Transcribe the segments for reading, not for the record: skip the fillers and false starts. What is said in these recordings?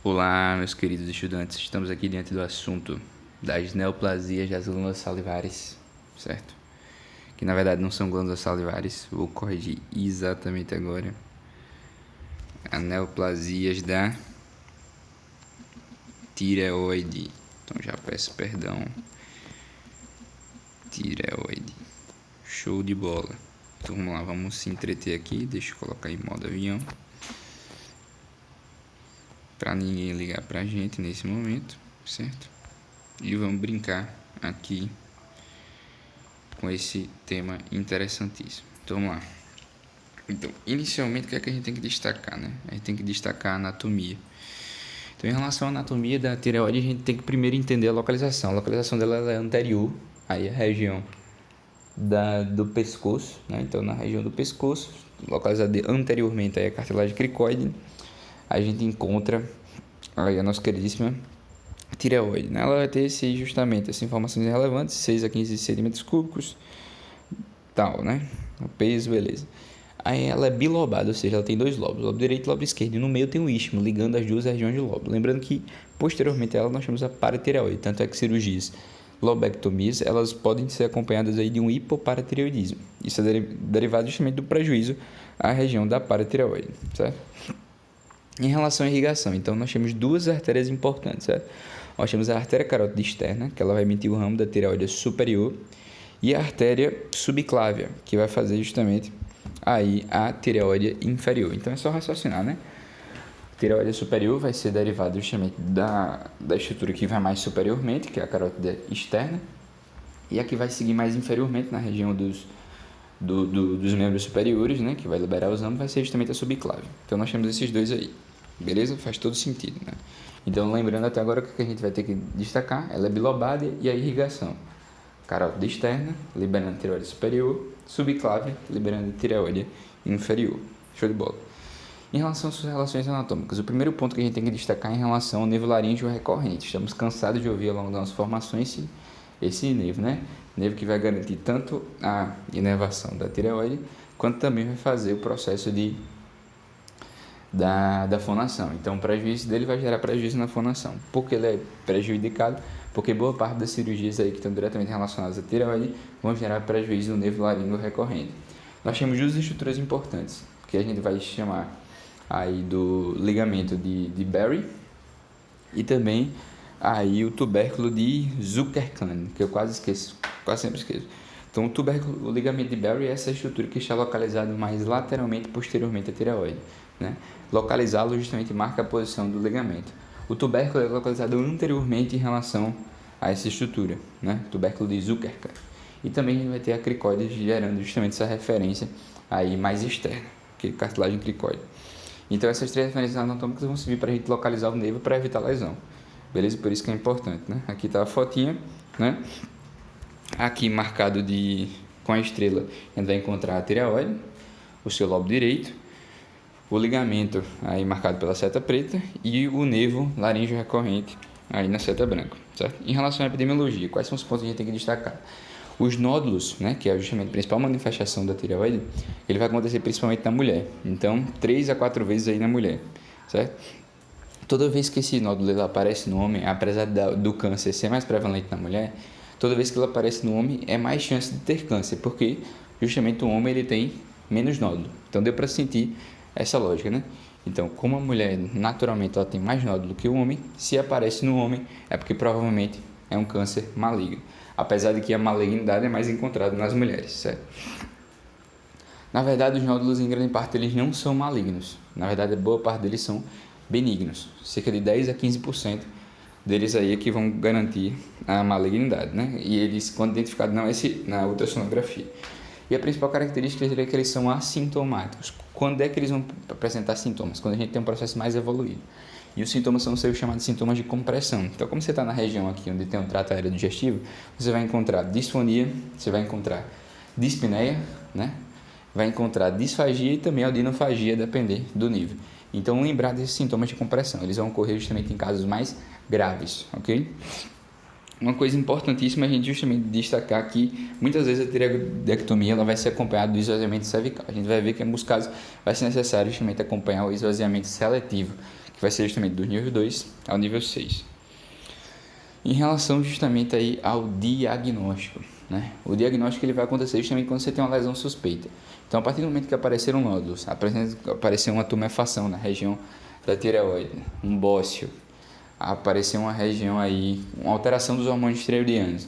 Olá, meus queridos estudantes. Estamos aqui diante do assunto das neoplasias das glândulas salivares, certo? Que na verdade não são glândulas salivares, vou corrigir exatamente agora. As neoplasias da tireoide. Então já peço perdão. Tireoide. Show de bola. Então vamos lá, vamos se entreter aqui. Deixa eu colocar em modo avião, para ninguém ligar pra gente nesse momento, certo? E vamos brincar aqui com esse tema interessantíssimo. Então vamos lá. Então, inicialmente, o que é que a gente tem que destacar, né? A gente tem que destacar a anatomia. Então, em relação à anatomia da tireoide, a gente tem que primeiro entender a localização. A localização dela é anterior, aí a região do pescoço, né? Então, na região do pescoço, localizada anteriormente aí a cartilagem cricoide, a gente encontra aí a nossa queridíssima tireoide, né? Ela vai ter justamente essas informações relevantes, 6 a 15 centímetros cúbicos, tal, né? O peso, beleza. Aí ela é bilobada, ou seja, ela tem dois lobos, lobo direito e lobo esquerdo, e no meio tem um istmo, ligando as duas regiões do lobo. Lembrando que, posteriormente a ela, nós temos a paratireoide, tanto é que cirurgias lobectomias, elas podem ser acompanhadas aí de um hipoparatireoidismo. Isso é derivado justamente do prejuízo à região da paratireoide, certo? Em relação à irrigação, então nós temos duas artérias importantes, certo? Nós temos a artéria carótida externa, que ela vai emitir o ramo da tireoide superior, e a artéria subclávia, que vai fazer justamente aí a tireoide inferior. Então é só raciocinar, né? A tireoide superior vai ser derivada justamente da estrutura que vai mais superiormente, que é a carótida externa, e a que vai seguir mais inferiormente na região dos membros superiores, né, que vai liberar os ramos, vai ser justamente a subclávia. Então nós temos esses dois aí, beleza? Faz todo sentido, né? Então lembrando até agora o que a gente vai ter que destacar, ela é bilobada e a irrigação. Carótida externa, liberando tireoide superior, subclávia, liberando tireoide inferior. Show de bola. Em relação às suas relações anatômicas, o primeiro ponto que a gente tem que destacar é em relação ao nervo laríngeo recorrente. Estamos cansados de ouvir ao longo das nossas formações esse nervo, né? Nervo que vai garantir tanto a inervação da tireoide, quanto também vai fazer o processo da fonação. Então, o prejuízo dele vai gerar prejuízo na fonação. Por que ele é prejudicado? Porque boa parte das cirurgias aí que estão diretamente relacionadas à tireoide vão gerar prejuízo no nervo laríngeo recorrente. Nós temos duas estruturas importantes, que a gente vai chamar aí do ligamento de Berry e também aí o tubérculo de Zuckerklein, que eu quase sempre esqueço. Então, o ligamento de Berry é essa estrutura que está localizada mais lateralmente posteriormente à tireoide, né? Localizá-lo justamente marca a posição do ligamento. O tubérculo é localizado anteriormente em relação a essa estrutura, né? Tubérculo de Zuckerklein. E também a gente vai ter a cricoide gerando justamente essa referência aí mais externa, que é a cartilagem cricoide. Então, essas três referências anatômicas vão servir para a gente localizar o nervo para evitar lesão. Beleza? Por isso que é importante, né? Aqui está a fotinha, né? Aqui marcado com a estrela, a gente vai encontrar a tireoide, o seu lobo direito, o ligamento aí marcado pela seta preta e o nervo laríngeo recorrente aí na seta branca, certo? Em relação à epidemiologia, quais são os pontos que a gente tem que destacar? Os nódulos, né, que é justamente a principal manifestação da tireoide, ele vai acontecer principalmente na mulher. Então, 3 a 4 vezes aí na mulher, certo? Toda vez que esse nódulo ele aparece no homem, apesar do câncer ser mais prevalente na mulher, toda vez que ele aparece no homem é mais chance de ter câncer, porque justamente o homem ele tem menos nódulo. Então deu para sentir essa lógica, né? Então, como a mulher naturalmente ela tem mais nódulo que o homem, se aparece no homem é porque provavelmente é um câncer maligno, apesar de que a malignidade é mais encontrada nas mulheres, certo? Na verdade, os nódulos em grande parte eles não são malignos. Na verdade, boa parte deles são benignos, cerca de 10 a 15% deles aí é que vão garantir a malignidade, né? E eles, quando identificados na ultrassonografia. E a principal característica é que eles são assintomáticos. Quando é que eles vão apresentar sintomas? Quando a gente tem um processo mais evoluído. E os sintomas são os chamados sintomas de compressão. Então, como você está na região aqui onde tem um trato aéreo digestivo, você vai encontrar disfonia, você vai encontrar dispneia, né? Vai encontrar disfagia e também audinofagia, depender do nível. Então, lembrar desses sintomas de compressão, eles vão ocorrer justamente em casos mais graves, ok? Uma coisa importantíssima é a gente justamente destacar que muitas vezes a tireoidectomia ela vai ser acompanhada do esvaziamento cervical. A gente vai ver que em alguns casos vai ser necessário justamente acompanhar o esvaziamento seletivo, que vai ser justamente do nível 2 ao nível 6. Em relação justamente aí ao diagnóstico, né? O diagnóstico ele vai acontecer justamente quando você tem uma lesão suspeita. Então, a partir do momento que apareceram nódulos, apareceu uma tumefação na região da tireoide, um bócio, apareceu uma região aí, uma alteração dos hormônios tireoidianos,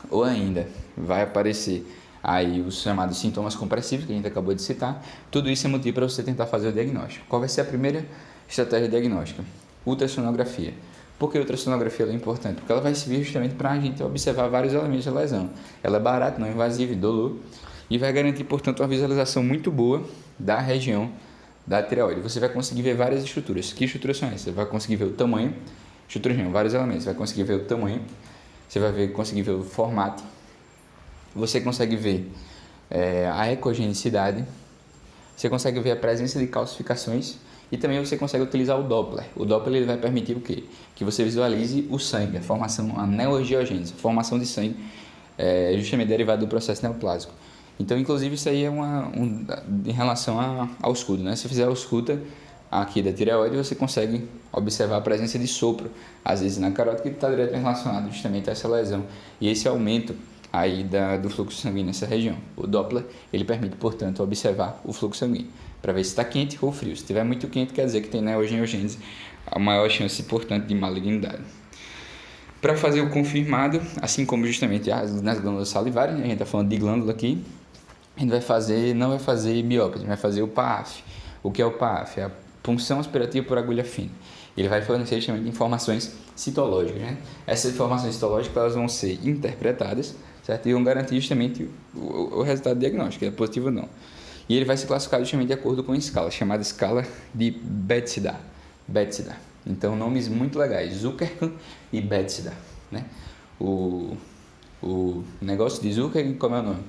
ou ainda vai aparecer aí os chamados sintomas compressivos que a gente acabou de citar. Tudo isso é motivo para você tentar fazer o diagnóstico. Qual vai ser a primeira estratégia diagnóstica? Ultrassonografia. Por que a ultrassonografia é importante? Porque ela vai servir justamente para a gente observar vários elementos da lesão. Ela é barata, não invasiva, indolor, e vai garantir, portanto, uma visualização muito boa da região da tireoide. Você vai conseguir ver várias estruturas. Que estruturas são essas? Você vai conseguir ver o tamanho, estruturas não, vários elementos. Você vai conseguir ver o tamanho, você vai conseguir ver o formato, você consegue ver a ecogenicidade, você consegue ver a presença de calcificações e também você consegue utilizar o Doppler. O Doppler ele vai permitir o quê? Que você visualize o sangue, a formação, a neoangiogênese, a formação de sangue justamente derivada do processo neoplásico. Então, inclusive, isso aí é em relação ao escudo, né? Se você fizer a ausculta aqui da tireoide, você consegue observar a presença de sopro, às vezes na carótida, que está diretamente relacionado justamente a essa lesão e esse aumento aí do fluxo sanguíneo nessa região. O Doppler, ele permite, portanto, observar o fluxo sanguíneo, para ver se está quente ou frio. Se estiver muito quente, quer dizer que tem neoangiogênese, a maior chance, portanto, de malignidade. Para fazer o confirmado, assim como justamente nas glândulas salivares, a gente está falando de glândula aqui, a gente não vai fazer biópsia, a gente vai fazer o PAF. O que é o PAF? É a punção aspirativa por agulha fina. Ele vai fornecer justamente informações citológicas, né? Essas informações citológicas elas vão ser interpretadas, certo? E vão garantir justamente o resultado diagnóstico, é positivo ou não. E ele vai ser classificado justamente de acordo com a escala, chamada escala de Bethesda. Então, nomes muito legais, Zuckerman e Bethesda, né? O negócio de Zuckerman, como é o nome?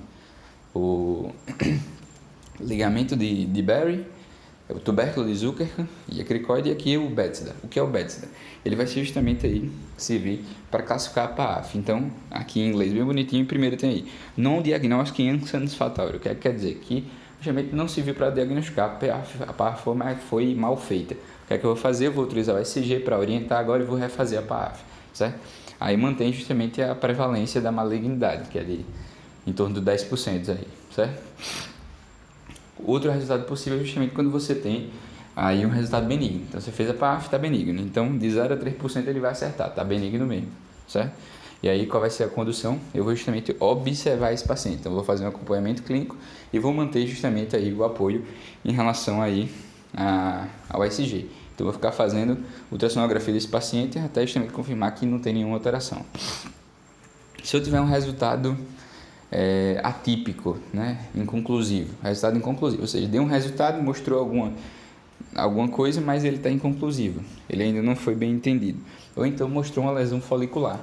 O ligamento de Berry, o tubérculo de Zuckerman e a cricoide, e aqui o Bethesda. O que é o Bethesda? Ele vai ser justamente aí servir para classificar a PAF. Então, aqui em inglês bem bonitinho, primeiro tem aí Non-Diagnostic Unsatisfactory. O que quer dizer? Que justamente não serviu para diagnosticar, a PAF foi mal feita. O que é que eu vou fazer? Eu vou utilizar o ECG para orientar agora e vou refazer a PAF, certo? Aí mantém justamente a prevalência da malignidade, que é de em torno de 10% aí, certo? Outro resultado possível é justamente quando você tem aí um resultado benigno. Então, você fez a PAF, está benigno. Então, de 0 a 3% ele vai acertar, está benigno mesmo, certo? E aí, qual vai ser a condução? Eu vou justamente observar esse paciente. Então, eu vou fazer um acompanhamento clínico e vou manter justamente aí o apoio em relação aí ao ECG. Então, eu vou ficar fazendo ultrassonografia desse paciente até justamente confirmar que não tem nenhuma alteração. Se eu tiver um resultado atípico, né? Inconclusivo, resultado inconclusivo, ou seja, deu um resultado, mostrou alguma coisa, mas ele está inconclusivo, ele ainda não foi bem entendido, ou então mostrou uma lesão folicular.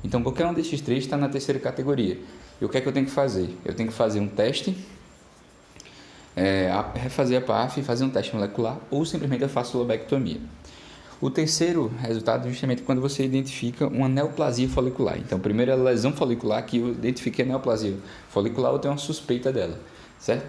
Então, qualquer um desses três está na terceira categoria. E o que é que eu tenho que fazer? Eu tenho que fazer um teste, refazer a PAF, fazer um teste molecular, ou simplesmente eu faço lobectomia. O terceiro resultado é justamente quando você identifica uma neoplasia folicular. Então, primeiro é a lesão folicular, que eu identifiquei a neoplasia folicular, eu tenho uma suspeita dela, certo?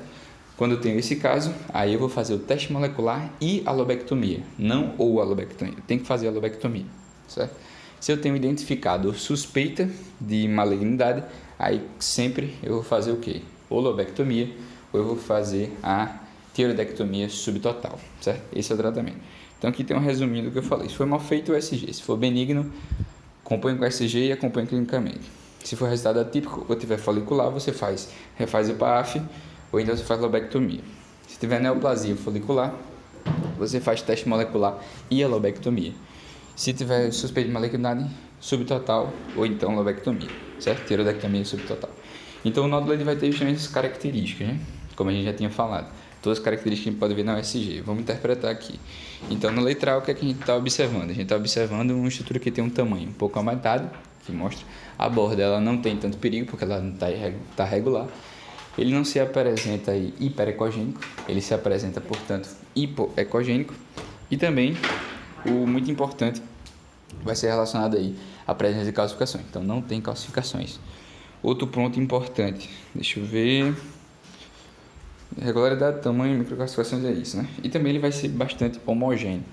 Quando eu tenho esse caso, aí eu vou fazer o teste molecular e a lobectomia, não ou a lobectomia, tem que fazer a lobectomia, certo? Se eu tenho identificado suspeita de malignidade, aí sempre eu vou fazer o quê? Ou lobectomia, ou eu vou fazer a tiroidectomia subtotal, certo? Esse é o tratamento. Então, aqui tem um resuminho do que eu falei. Se for mal feito, o ECG. Se for benigno, acompanhe com o ECG e acompanhe clinicamente. Se for resultado atípico ou tiver folicular, você refaz o PAF ou então você faz lobectomia. Se tiver neoplasia folicular, você faz teste molecular e a lobectomia. Se tiver suspeita de malignidade subtotal ou então lobectomia, certo? Tiroidectomia subtotal. Então, o nódulo ele vai ter justamente essas características, né? Como a gente já tinha falado. Todas as características que a gente pode ver na USG. Vamos interpretar aqui. Então, na letra A, o que é que a gente está observando? A gente está observando uma estrutura que tem um tamanho um pouco aumentado, que mostra a borda ela não tem tanto perigo, porque ela não está regular. Ele não se apresenta aí hiperecogênico, ele se apresenta, portanto, hipoecogênico. E também, o muito importante, vai ser relacionado aí à presença de calcificações. Então, não tem calcificações. Outro ponto importante, deixa eu ver... Regularidade, tamanho, microclassificações é isso, né? E também ele vai ser bastante homogêneo.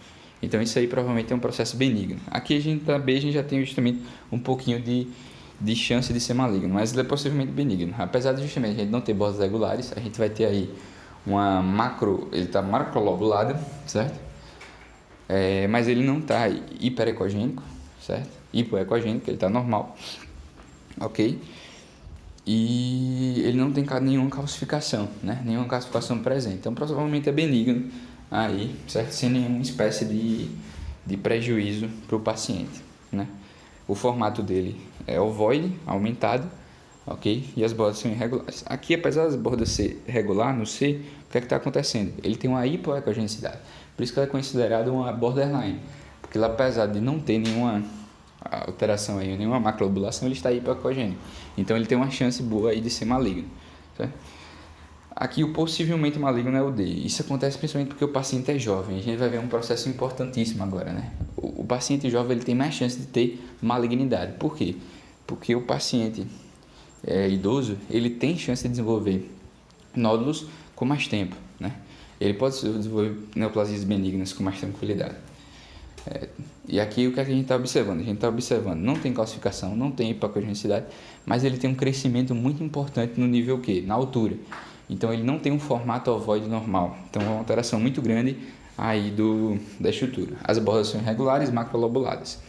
Então isso aí provavelmente é um processo benigno. Aqui a gente já tem justamente um pouquinho de chance de ser maligno, mas ele é possivelmente benigno. Apesar de justamente a gente não ter bordas regulares, a gente vai ter aí ele está macrolobulado, certo? Mas ele não está hiperecogênico, certo? Hipoecogênico, ele está normal, ok? E ele não tem nenhuma calcificação, né? Nenhuma calcificação presente. Então, provavelmente é benigno aí, certo? Sem nenhuma espécie de prejuízo para o paciente, né? O formato dele é ovoide, aumentado, ok? E as bordas são irregulares. Aqui, apesar das bordas ser regular no C, o que é que está acontecendo? Ele tem uma hipoecogenicidade. Por isso que ela é considerada uma borderline. Porque ele, apesar de não ter nenhuma alteração aí, nenhuma macrolobulação, ele está hipoecogênico. Então ele tem uma chance boa aí de ser maligno, certo? Aqui o possivelmente maligno é o D. Isso acontece principalmente porque o paciente é jovem. A gente vai ver um processo importantíssimo agora, né? O paciente jovem ele tem mais chance de ter malignidade. Por quê? Porque o paciente idoso ele tem chance de desenvolver nódulos com mais tempo, né? Ele pode desenvolver neoplasias benignas com mais tranquilidade. E aqui o que é que a gente está observando? A gente está observando, não tem calcificação, não tem hipocogenicidade, mas ele tem um crescimento muito importante no nível Q, na altura. Então ele não tem um formato ovoide normal. Então é uma alteração muito grande aí da estrutura. As bordas são irregulares, macrolobuladas.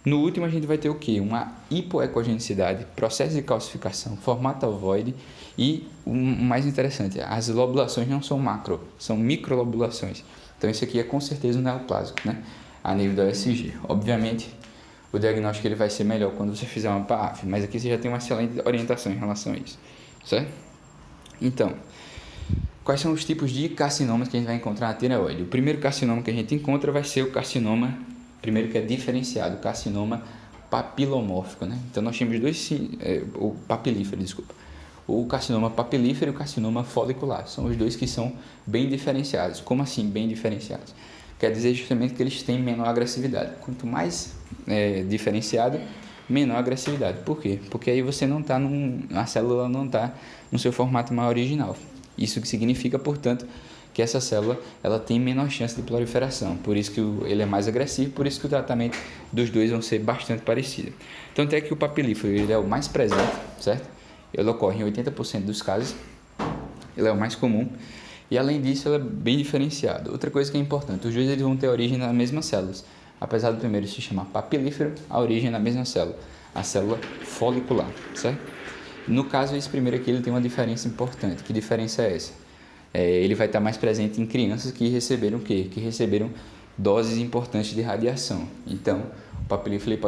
No último a gente vai ter o quê? Uma hipoecogenicidade, processo de calcificação, formato ovoide e o mais interessante, as lobulações não são macro, são microlobulações. Então isso aqui é com certeza um neoplásico, né? A nível da USG. Obviamente, o diagnóstico ele vai ser melhor quando você fizer uma PAF, mas aqui você já tem uma excelente orientação em relação a isso, certo? Então, quais são os tipos de carcinomas que a gente vai encontrar na tireoide? O primeiro carcinoma que a gente encontra vai ser o carcinoma, primeiro que é diferenciado, o carcinoma papilomórfico, né? Então nós temos o papilífero, desculpa. O carcinoma papilífero e o carcinoma folicular, são os dois que são bem diferenciados. Como assim bem diferenciados? Quer dizer justamente que eles têm menor agressividade. Quanto mais diferenciado, menor agressividade. Por quê? Porque aí você não está a célula não está no seu formato mais original. Isso que significa, portanto, que essa célula ela tem menor chance de proliferação. Por isso que ele é mais agressivo, por isso que o tratamento dos dois vão ser bastante parecido. Tanto é que o papilífero ele é o mais presente, certo? Ele ocorre em 80% dos casos. Ele é o mais comum. E além disso, ela é bem diferenciada. Outra coisa que é importante, os dois eles vão ter origem nas mesmas células. Apesar do primeiro se chamar papilífero, a origem é na mesma célula, a célula folicular, certo? No caso, esse primeiro aqui ele tem uma diferença importante. Que diferença é essa? Ele vai estar mais presente em crianças que receberam o quê? Que receberam doses importantes de radiação. Então, o papilífero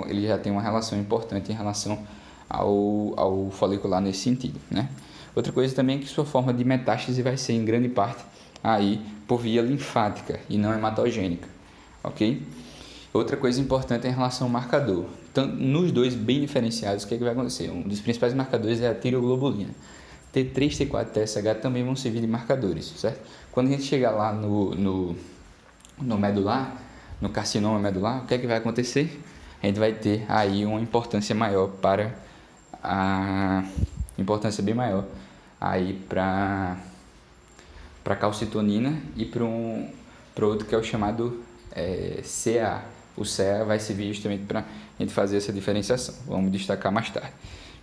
ele já tem uma relação importante em relação ao folicular nesse sentido, né? Outra coisa também é que sua forma de metástase vai ser em grande parte aí por via linfática e não hematogênica, ok? Outra coisa importante é em relação ao marcador. Então, nos dois bem diferenciados, o que é que vai acontecer? Um dos principais marcadores é a tireoglobulina. T3, T4, TSH também vão servir de marcadores, certo? Quando a gente chegar lá no medular, no carcinoma medular, o que é que vai acontecer? A gente vai ter aí uma importância maior para aí para calcitonina e para outro que é o chamado CA. O CA vai servir justamente para a gente fazer essa diferenciação. Vamos destacar mais tarde.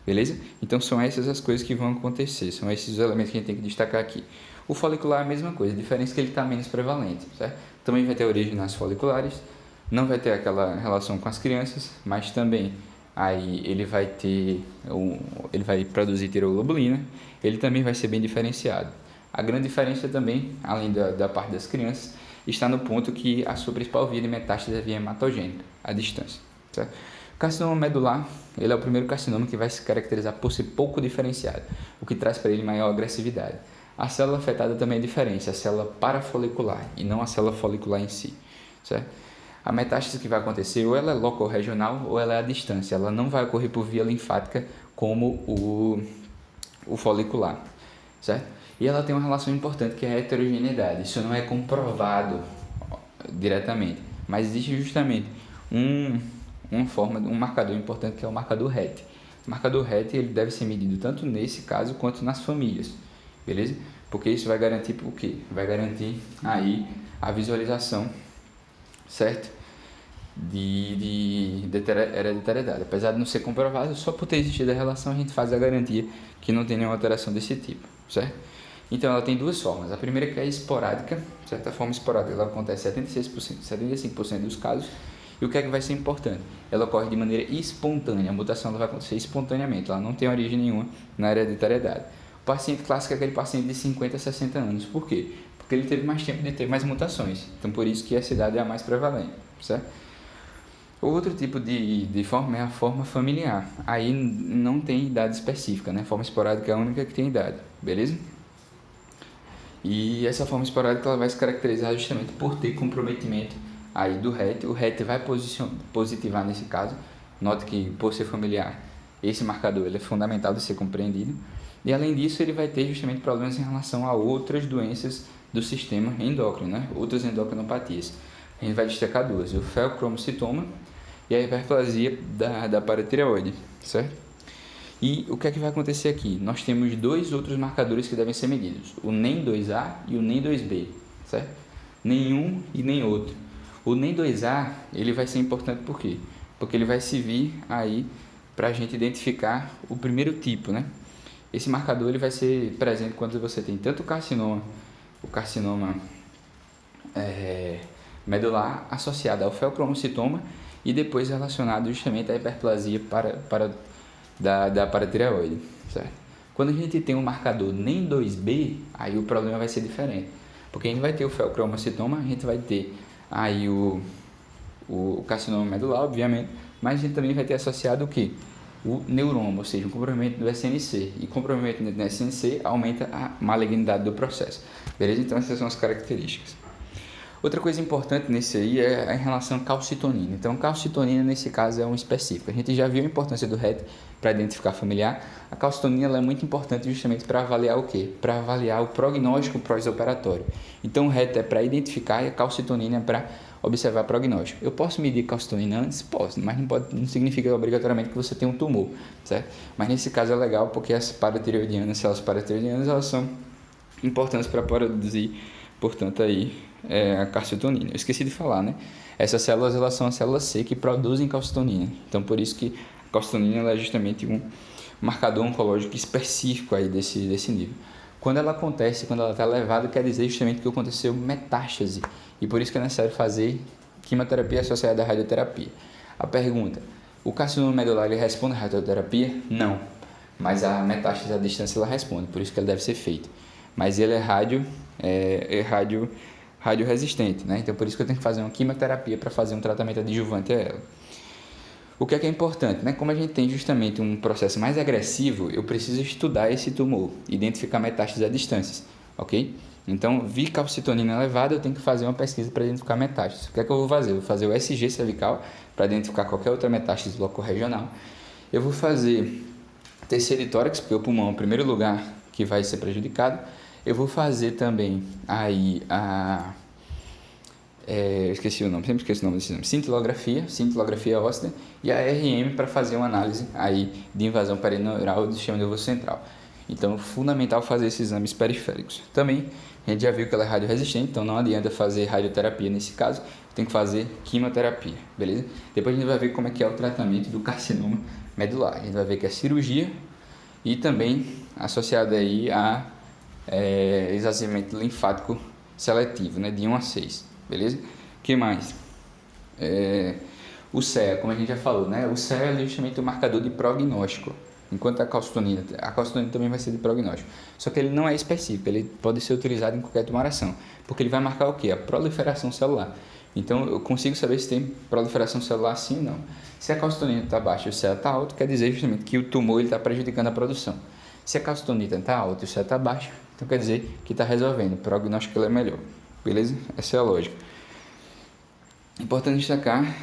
Beleza? Então são essas as coisas que vão acontecer, são esses os elementos que a gente tem que destacar aqui. O folicular é a mesma coisa, a diferença é que ele está menos prevalente, certo? Também vai ter origem nas foliculares, não vai ter aquela relação com as crianças, mas também aí ele vai produzir tireoglobulina, ele também vai ser bem diferenciado. A grande diferença também, além da parte das crianças, está no ponto que a sua principal via de metástase é a via hematogênica, a distância, certo? O carcinoma medular, ele é o primeiro carcinoma que vai se caracterizar por ser pouco diferenciado, o que traz para ele maior agressividade. A célula afetada também é diferente, a célula parafolicular e não a célula folicular em si, certo? A metástase que vai acontecer ou ela é local regional ou ela é à distância, ela não vai ocorrer por via linfática como o folicular, certo? E ela tem uma relação importante que é a heterogeneidade, isso não é comprovado diretamente, mas existe justamente um marcador importante que é o marcador RET. O marcador RET ele deve ser medido tanto nesse caso quanto nas famílias, beleza? porque isso vai garantir o quê? Vai garantir aí a visualização, certo? De hereditariedade. Apesar de não ser comprovado, só por ter existido a relação a gente faz a garantia que não tem nenhuma alteração desse tipo, certo? Então ela tem duas formas. A primeira que é esporádica, certo? A forma esporádica ela acontece em 76%, 75% dos casos. E o que é que vai ser importante? Ela ocorre de maneira espontânea, a mutação ela vai acontecer espontaneamente, ela não tem origem nenhuma na hereditariedade. O paciente clássico é aquele paciente de 50 a 60 anos. Por quê? Porque ele teve mais tempo de ter mais mutações. Então por isso que essa idade é a mais prevalente, certo? Outro tipo de forma é a forma familiar. Aí não tem idade específica, né? A forma esporádica é a única que tem idade, beleza? E essa forma esporádica ela vai se caracterizar justamente por ter comprometimento aí do RET. O RET vai positivar nesse caso. Note que por ser familiar, esse marcador ele é fundamental de ser compreendido. E além disso, ele vai ter justamente problemas em relação a outras doenças do sistema endócrino, né? Outras endocrinopatias. A gente vai destacar duas, o feocromocitoma e a hiperplasia da paratireoide, certo? E o que é que vai acontecer aqui? Nós temos dois outros marcadores que devem ser medidos, o NEM2A e o NEM2B, certo? Nenhum e nem outro. O NEM2A, ele vai ser importante por quê? Porque ele vai servir aí para a gente identificar o primeiro tipo, né? Esse marcador ele vai ser presente quando você tem tanto o carcinoma medular associado ao feocromocitoma e depois relacionado justamente à hiperplasia da paratireoide, certo? Quando a gente tem um marcador NEM2B, aí o problema vai ser diferente, porque a gente vai ter o feocromocitoma, a gente vai ter aí o carcinoma medular, obviamente, mas a gente também vai ter associado o quê? O neuroma, ou seja, o comprometimento do SNC. E comprometimento do SNC aumenta a malignidade do processo. Beleza? Então essas são as características. Outra coisa importante nesse aí é em relação à calcitonina. Então, calcitonina nesse caso é um específico. A gente já viu a importância do RET para identificar familiar. A calcitonina ela é muito importante justamente para avaliar o quê? Para avaliar o prognóstico pós-operatório. Então, o RET é para identificar e a calcitonina é para observar prognóstico. Eu posso medir calcitonina antes? Posso, mas não significa obrigatoriamente que você tem um tumor, certo? Mas nesse caso é legal porque as células paratireoidianas, elas são importantes para produzir, portanto, aí a calcitonina. Eu esqueci de falar, né? Essas células elas são as células C que produzem calcitonina. Então, por isso que a calcitonina ela é justamente um marcador oncológico específico aí desse nível. Quando ela acontece, quando ela está elevada, quer dizer justamente que aconteceu metástase. E por isso que é necessário fazer quimioterapia associada à radioterapia. A pergunta, o carcinoma medular ele responde à radioterapia? Não. Mas a metástase à distância ela responde, por isso que ele deve ser feito. Mas ele é radioresistente, né? Então por isso que eu tenho que fazer uma quimioterapia para fazer um tratamento adjuvante a ela. O que é importante, né? Como a gente tem justamente um processo mais agressivo, eu preciso estudar esse tumor, identificar metástases à distância, ok? Então, vi calcitonina elevada, eu tenho que fazer uma pesquisa para identificar metástases. O que é que eu vou fazer? Eu vou fazer o SG cervical para identificar qualquer outra metástase locorregional. Eu vou fazer TC de tórax, porque o pulmão é o primeiro lugar que vai ser prejudicado. Eu vou fazer também aí esqueci o nome, sempre esqueço o nome desse exame, cintilografia óssea e a RM para fazer uma análise aí de invasão perineural do sistema nervoso central. Então, é fundamental fazer esses exames periféricos. Também, a gente já viu que ela é radioresistente, então não adianta fazer radioterapia nesse caso, tem que fazer quimioterapia, beleza? Depois a gente vai ver como é que é o tratamento do carcinoma medular. A gente vai ver que é cirurgia e também associado aí a esvaziamento linfático seletivo, né, de 1 a 6. Beleza? O que mais? O CEA, como a gente já falou, né? O CEA é justamente o marcador de prognóstico, enquanto a calcitonina também vai ser de prognóstico. Só que ele não é específico, ele pode ser utilizado em qualquer tumoração, porque ele vai marcar o quê? A proliferação celular. Então, eu consigo saber se tem proliferação celular sim ou não. Se a calcitonina está baixa e o CEA está alto, quer dizer justamente que o tumor está prejudicando a produção. Se a calcitonina está alta e o CEA está baixo, então quer dizer que está resolvendo, o prognóstico é melhor. Beleza? Essa é a lógica. Importante destacar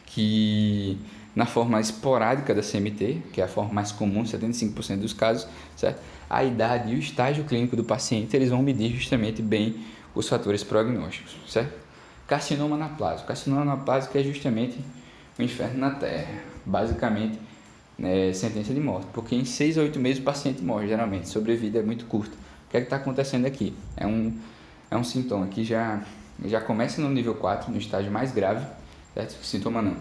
que na forma esporádica da CMT, que é a forma mais comum, 75% dos casos, certo? A idade e o estágio clínico do paciente, eles vão medir justamente bem os fatores prognósticos, certo? Carcinoma anaplásico. Carcinoma anaplásico é justamente o inferno na Terra. Basicamente, sentença de morte, porque em 6 a 8 meses o paciente morre, geralmente. Sobrevida é muito curta, que é que está acontecendo aqui? É um sintoma que já começa no nível 4, no estágio mais grave, certo? Sintoma não.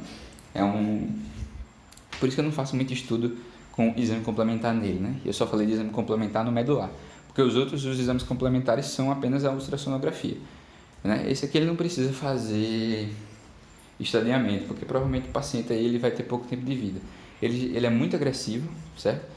Por isso que eu não faço muito estudo com exame complementar nele, né? Eu só falei de exame complementar no medular, porque os exames complementares são apenas a ultrassonografia, né? Esse aqui ele não precisa fazer estadiamento, porque provavelmente o paciente aí ele vai ter pouco tempo de vida. Ele é muito agressivo, certo?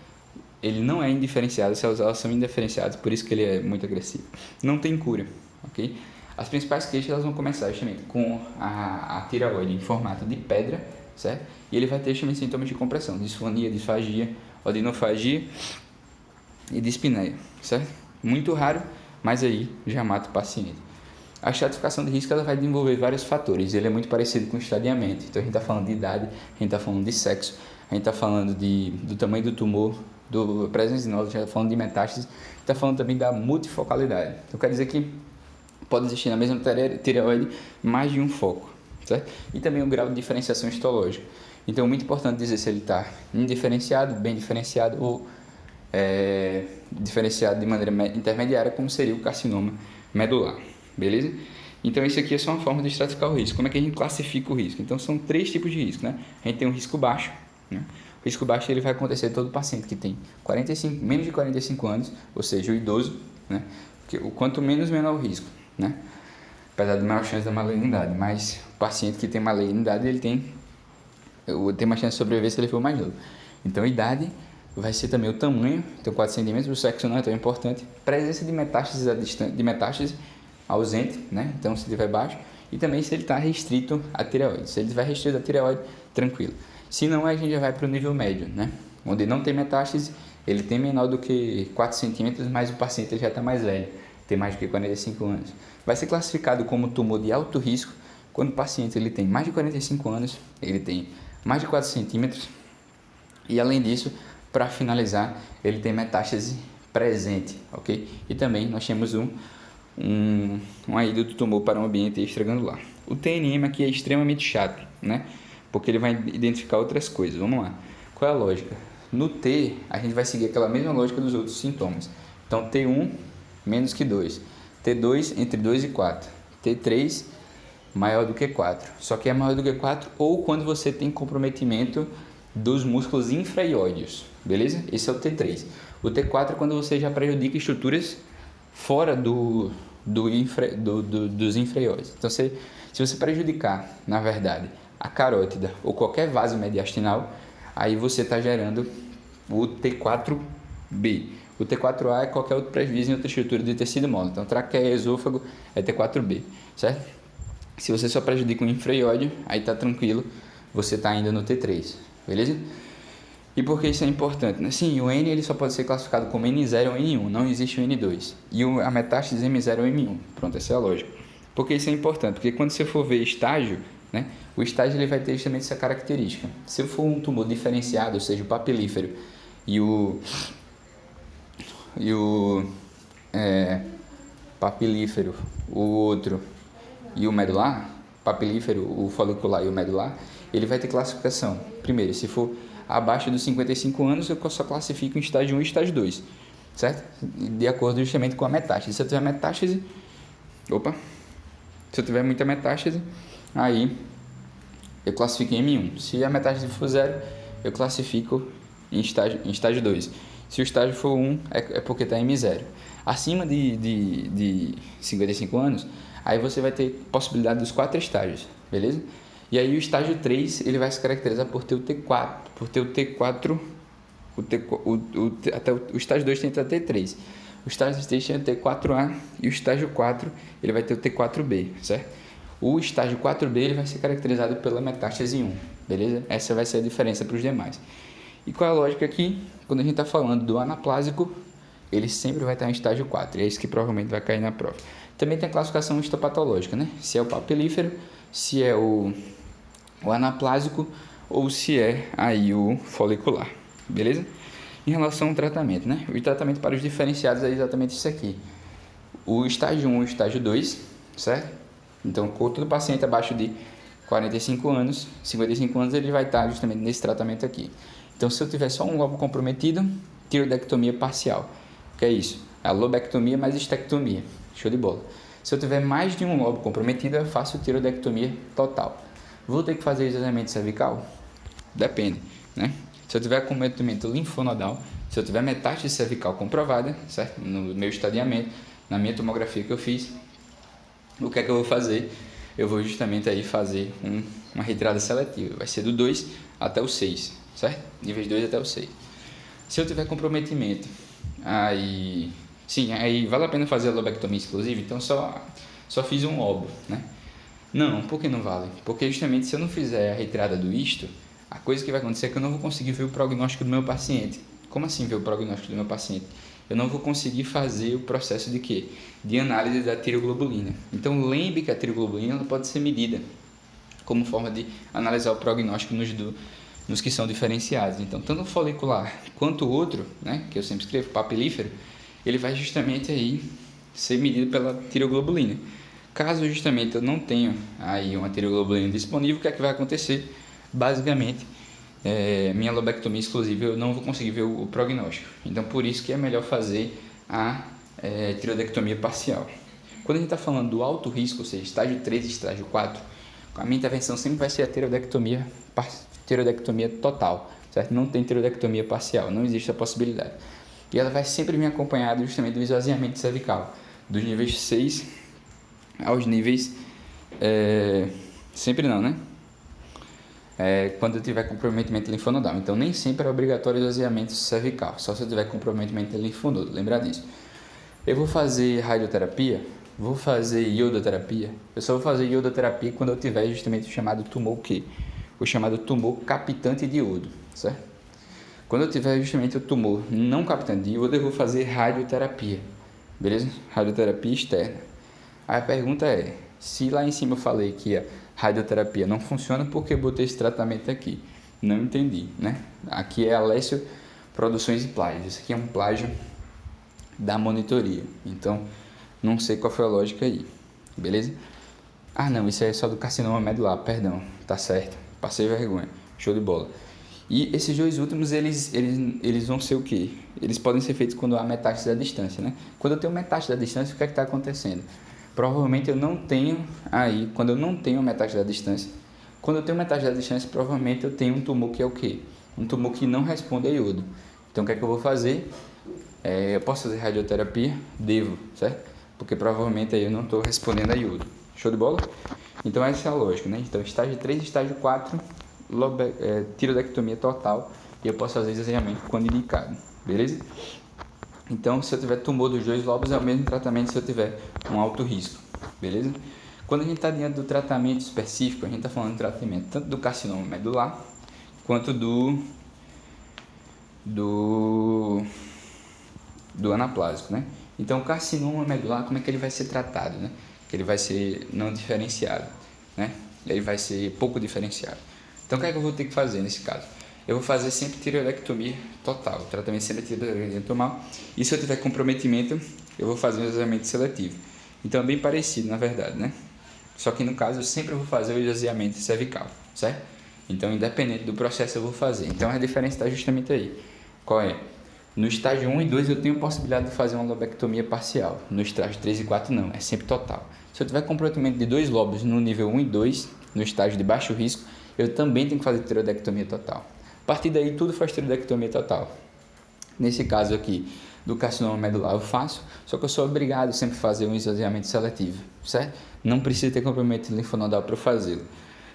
Ele não é indiferenciado, as células elas são indiferenciadas, por isso que ele é muito agressivo. Não tem cura, ok? As principais queixas elas vão começar justamente com a tireoide em formato de pedra, certo? E ele vai ter justamente sintomas de compressão, disfonia, disfagia, odinofagia e dispneia, certo? Muito raro, mas aí já mata o paciente. A estratificação de risco ela vai desenvolver vários fatores, ele é muito parecido com o estadiamento. Então a gente está falando de idade, a gente está falando de sexo, a gente está falando do tamanho do tumor, do presença de nódulos, a gente está falando de metástase, está falando também da multifocalidade. Então quer dizer que pode existir na mesma tireoide mais de um foco, certo? E também o grau de diferenciação histológica. Então é muito importante dizer se ele está indiferenciado, bem diferenciado ou diferenciado de maneira intermediária, como seria o carcinoma medular, beleza? Então isso aqui é só uma forma de estratificar o risco. Como é que a gente classifica o risco? Então são 3 tipos de risco, né? A gente tem um risco baixo, né? O risco baixo ele vai acontecer em todo paciente que tem menos de 45 anos, ou seja, o idoso, né? Porque o quanto menos, menor o risco, né? Apesar de maior chance da malignidade, mas o paciente que tem malignidade, ele tem mais chance de sobreviver se ele for mais novo. Então a idade vai ser também o tamanho, então 4 centímetros, o sexo não é tão importante, presença de metástase ausente, né? Então se tiver baixo, e também se ele está restrito à tireoide. Se ele estiver restrito à tireoide, tranquilo. Se não, a gente já vai para o nível médio, né? Onde não tem metástase, ele tem menor do que 4 centímetros, mas o paciente ele já está mais velho, tem mais do que 45 anos. Vai ser classificado como tumor de alto risco quando o paciente ele tem mais de 45 anos, ele tem mais de 4 centímetros e, além disso, para finalizar, ele tem metástase presente, ok? E também nós temos uma ida do tumor para um ambiente extragranular. O TNM aqui é extremamente chato, né? Porque ele vai identificar outras coisas. Vamos lá. Qual é a lógica? No T, a gente vai seguir aquela mesma lógica dos outros sintomas. Então, T1 menos que 2. T2 entre 2 e 4. T3 maior do que 4. Só que é maior do que 4 ou quando você tem comprometimento dos músculos infra-iódeos. Beleza? Esse é o T3. O T4 é quando você já prejudica estruturas fora dos infra-iódeos. Então, se você prejudicar, na verdade, a carótida ou qualquer vaso mediastinal, aí você está gerando o T4B. O T4A é qualquer outro prejuízo em outra estrutura de tecido mole. Então, traqueia, esôfago é T4B, certo? Se você só prejudica o infra-iódeo, aí está tranquilo, você está ainda no T3, beleza? E por que isso é importante? Sim, o N ele só pode ser classificado como N0 ou N1, não existe o N2. E a metástase M0 ou M1. Pronto, essa é a lógica. Por que isso é importante? Porque quando você for ver estágio, né, o estágio ele vai ter justamente essa característica. Se for um tumor diferenciado, ou seja, o papilífero e o papilífero, o outro e o medular, papilífero, o folicular e o medular, ele vai ter classificação. Primeiro, se for abaixo dos 55 anos, eu só classifico em estágio 1 e estágio 2, certo? De acordo justamente com a metástase. Se eu tiver metástase, se eu tiver muita metástase, aí eu classifico em M1. Se a metástase for 0, eu classifico em estágio 2. Se o estágio for 1, é porque está em M0. Acima de 55 anos, aí você vai ter possibilidade dos 4 estágios, beleza? E aí o estágio 3, ele vai se caracterizar por ter o T4, até o estágio 2 tem até o T3. O estágio 3 tem o T4A e o estágio 4, ele vai ter o T4B, certo? O estágio 4B, ele vai ser caracterizado pela metástase 1, beleza? Essa vai ser a diferença para os demais. E qual é a lógica aqui? Quando a gente está falando do anaplásico, ele sempre vai estar em estágio 4, é isso que provavelmente vai cair na prova. Também tem a classificação histopatológica, né? Se é o papilífero, se é o anaplásico ou se é aí o folicular, beleza? Em relação ao tratamento, né? O tratamento para os diferenciados é exatamente isso aqui. O estágio 1 e o estágio 2, certo? Então, com todo paciente abaixo de 45 anos, 55 anos, ele vai estar justamente nesse tratamento aqui. Então, se eu tiver só um lobo comprometido, tiroidectomia parcial. O que é isso? A lobectomia mais estectomia. Show de bola. Se eu tiver mais de um lobo comprometido, eu faço tiroidectomia total. Vou ter que fazer isolamento cervical? Depende, né? Se eu tiver acometimento linfonodal, se eu tiver metástase cervical comprovada, certo? No meu estadiamento, na minha tomografia que eu fiz, o que é que eu vou fazer? Eu vou justamente aí fazer uma retirada seletiva. Vai ser do 2 até o 6, certo? Níveis 2 até o 6. Se eu tiver comprometimento, aí vale a pena fazer a lobectomia exclusiva, então só fiz um lobo, né? Não, por que não vale? Porque justamente se eu não fizer a retirada do isto, a coisa que vai acontecer é que eu não vou conseguir ver o prognóstico do meu paciente. Como assim ver o prognóstico do meu paciente? Eu não vou conseguir fazer o processo de quê? De análise da tiroglobulina. Então lembre que a tiroglobulina ela pode ser medida como forma de analisar o prognóstico nos que são diferenciados. Então, tanto o folicular quanto o outro, né, que eu sempre escrevo, papilífero, ele vai justamente aí ser medido pela tiroglobulina. Caso justamente eu não tenha aí uma tiroglobulina disponível, o que é que vai acontecer? Basicamente, minha lobectomia exclusiva eu não vou conseguir ver o prognóstico. Então, por isso que é melhor fazer a tiroidectomia parcial. Quando a gente está falando do alto risco, ou seja, estágio 3 e estágio 4, a minha intervenção sempre vai ser a tiroidectomia total, certo? Não tem tiroidectomia parcial, não existe a possibilidade. E ela vai sempre me acompanhar justamente do esvaziamento cervical, dos níveis 6 aos níveis... sempre não, né? Quando eu tiver comprometimento linfonodal. Então, nem sempre é obrigatório esvaziamento cervical, só se eu tiver comprometimento linfonodo, lembrar disso. Eu vou fazer radioterapia, vou fazer iodoterapia. Eu só vou fazer iodoterapia quando eu tiver justamente o chamado tumor o quê? O chamado tumor captante de iodo, certo? Quando eu tiver justamente o tumor não captante de iodo, eu vou fazer radioterapia, beleza? Radioterapia externa. Aí a pergunta é, se lá em cima eu falei que a radioterapia não funciona, por que eu botei esse tratamento aqui? Não entendi, né? Aqui é Alessio Produções e Plágios. Isso aqui é um plágio da monitoria. Então, não sei qual foi a lógica aí, beleza? Ah, não, isso aí é só do carcinoma medular, perdão, tá certo, passei vergonha, show de bola. E esses dois últimos, eles vão ser o quê? Eles podem ser feitos quando há metástase à distância, né? Quando eu tenho metástase à distância, o que é que está acontecendo? Provavelmente eu não tenho aí, quando eu não tenho metástase à distância, quando eu tenho metástase à distância, provavelmente eu tenho um tumor que é o quê? Um tumor que não responde a iodo. Então, o que é que eu vou fazer? Eu posso fazer radioterapia? Devo, certo? Porque provavelmente aí eu não estou respondendo a iodo. Show de bola? Então essa é a lógica, né? Então estágio 3 e estágio 4, tiroidectomia total, e eu posso fazer esvaziamento quando indicado, beleza? Então se eu tiver tumor dos dois lobos é o mesmo tratamento se eu tiver um alto risco, beleza? Quando a gente está diante do tratamento específico, a gente está falando de tratamento tanto do carcinoma medular quanto do anaplásico, né? Então, o carcinoma medular, como é que ele vai ser tratado, né? Ele vai ser não diferenciado, né? Ele vai ser pouco diferenciado. Então, o que é que eu vou ter que fazer nesse caso? Eu vou fazer sempre tiroidectomia total, o tratamento sempre é tiroidectomia total. E se eu tiver comprometimento, eu vou fazer um esvaziamento seletivo. Então, é bem parecido, na verdade, né? Só que, no caso, eu sempre vou fazer o esvaziamento cervical, certo? Então, independente do processo, eu vou fazer. Então, a diferença está justamente aí. Qual é? No estágio 1 e 2 eu tenho a possibilidade de fazer uma lobectomia parcial. No estágio 3 e 4 não, é sempre total. Se eu tiver comprometimento de 2 lobos no nível 1 e 2, no estágio de baixo risco, eu também tenho que fazer tiroidectomia total. A partir daí tudo faz tiroidectomia total. Nesse caso aqui do carcinoma medular eu faço, só que eu sou obrigado sempre a fazer um esvaziamento seletivo, certo? Não precisa ter comprometimento linfonodal para fazê-lo.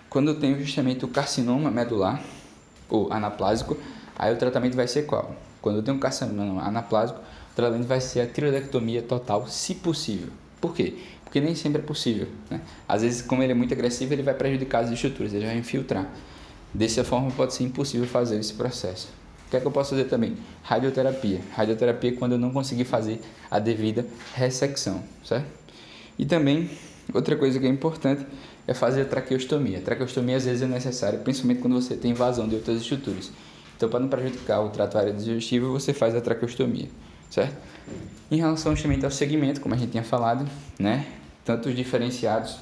Quando eu tenho justamente o carcinoma medular, ou anaplásico, aí o tratamento vai ser qual? Quando eu tenho um carcinoma anaplásico, o tratamento vai ser a tiroidectomia total, se possível. Por quê? Porque nem sempre é possível, né? Às vezes, como ele é muito agressivo, ele vai prejudicar as estruturas, ele vai infiltrar. Dessa forma, pode ser impossível fazer esse processo. O que é que eu posso fazer também? Radioterapia. Radioterapia é quando eu não conseguir fazer a devida ressecção, certo? E também, outra coisa que é importante é fazer a traqueostomia. A traqueostomia, às vezes, é necessária, principalmente quando você tem invasão de outras estruturas. Então, para não prejudicar o trato aéreo digestivo, você faz a traqueostomia, certo? Em relação justamente ao segmento, como a gente tinha falado, né? Tanto os diferenciados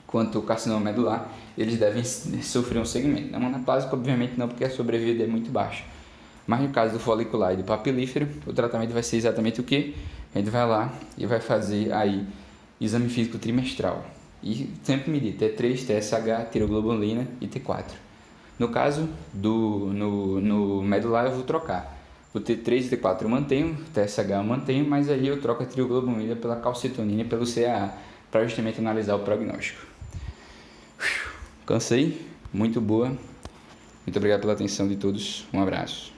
quanto o carcinoma medular, eles devem sofrer um segmento. Na anaplásica, obviamente não, porque a sobrevida é muito baixa. Mas no caso do folicular e do papilífero, o tratamento vai ser exatamente o quê? A gente vai lá e vai fazer aí exame físico trimestral. E sempre medir T3, TSH, tiroglobulina e T4. No caso no medular eu vou trocar. O T3 e T4 eu mantenho, o TSH eu mantenho, mas aí eu troco a tiroglobulina pela calcitonina e pelo CAA, para justamente analisar o prognóstico. Cansei? Muito boa. Muito obrigado pela atenção de todos. Um abraço.